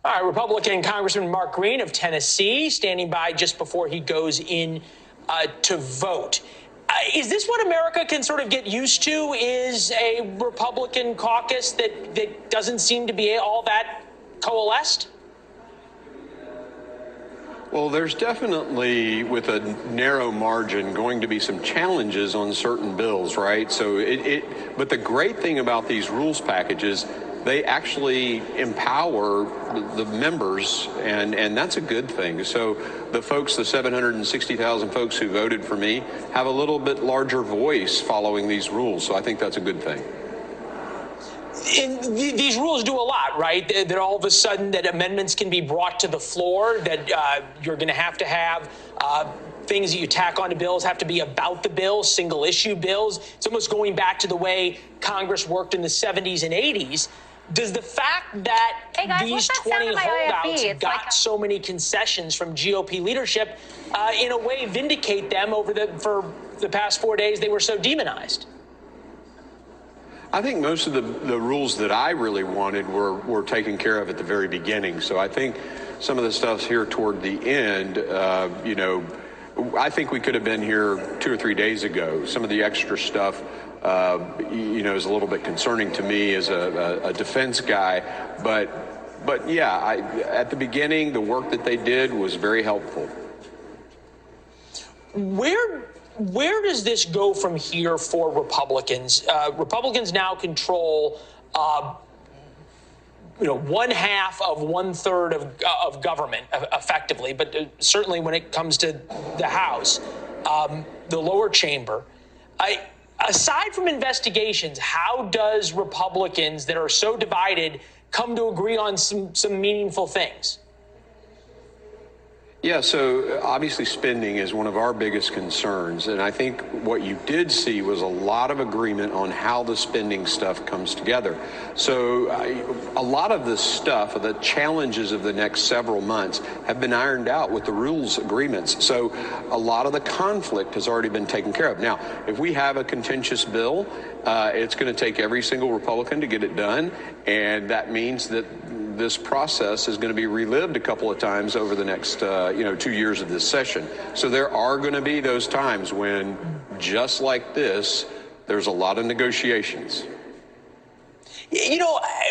All right, Republican Congressman Mark Green of Tennessee standing by just before he goes in to vote. Is this what America can sort of get used to, is a Republican caucus that doesn't seem to be all that coalesced? Well, there's definitely, with a narrow margin, going to be some challenges on certain bills, right? But the great thing about these rules packages, they actually empower the members, and that's a good thing. So the folks, the 760,000 folks who voted for me, have a little bit larger voice following these rules. So I think that's a good thing. And these rules do a lot, right? That all of a sudden that amendments can be brought to the floor, that you're going to have things that you tack onto bills have to be about the bill, single issue bills. It's almost going back to the way Congress worked in the 70s and 80s. Does the fact that these 20 holdouts got so many concessions from GOP leadership in a way vindicate them for the past 4 days they were so demonized? I think most of the rules that I really wanted were taken care of at the very beginning. So I think some of the stuff's here toward the end. I think we could have been here 2 or 3 days ago. Some of the extra stuff, is a little bit concerning to me as a defense guy. But yeah, at the beginning, the work that they did was very helpful. Where does this go from here for Republicans? Republicans now control, one half of 1/3 of government effectively, but certainly when it comes to the House, the lower chamber. Aside from investigations, how does Republicans that are so divided come to agree on some meaningful things? Yeah, so obviously spending is one of our biggest concerns. And I think what you did see was a lot of agreement on how the spending stuff comes together. So a lot of this stuff, the challenges of the next several months, have been ironed out with the rules agreements. So a lot of the conflict has already been taken care of. Now, if we have a contentious bill, it's going to take every single Republican to get it done. And that means that this process is going to be relived a couple of times over the next, 2 years of this session. So there are going to be those times when, just like this, there's a lot of negotiations.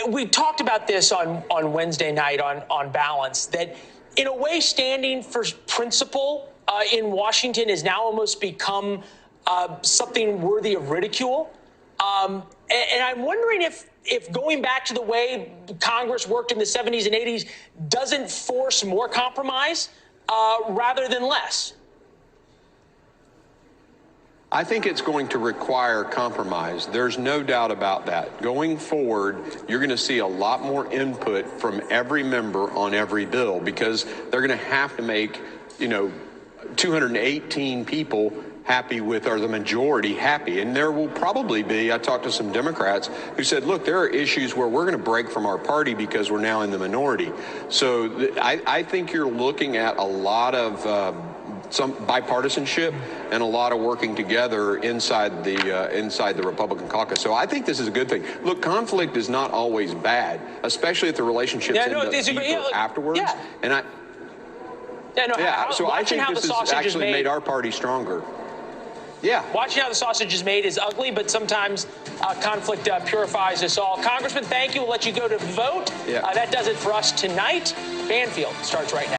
We talked about this on Wednesday night on Balance, that in a way standing for principle in Washington has now almost become something worthy of ridicule. And I'm wondering if going back to the way Congress worked in the 70s and 80s doesn't force more compromise rather than less. I think it's going to require compromise. There's no doubt about that. Going forward, you're going to see a lot more input from every member on every bill, because they're going to have to make, 218 people happy with, or the majority happy. And there will probably be, I talked to some Democrats who said, look, there are issues where we're going to break from our party because we're now in the minority. So I think you're looking at a lot of some bipartisanship and a lot of working together inside the Republican caucus. So I think this is a good thing. Look, conflict is not always bad, especially if the relationships end up deeper afterwards. Yeah. And so I think this has actually made our party stronger. Yeah. Watching how the sausage is made is ugly, but sometimes conflict purifies us all. Congressman, thank you. We'll let you go to vote. Yeah. That does it for us tonight. Banfield starts right now.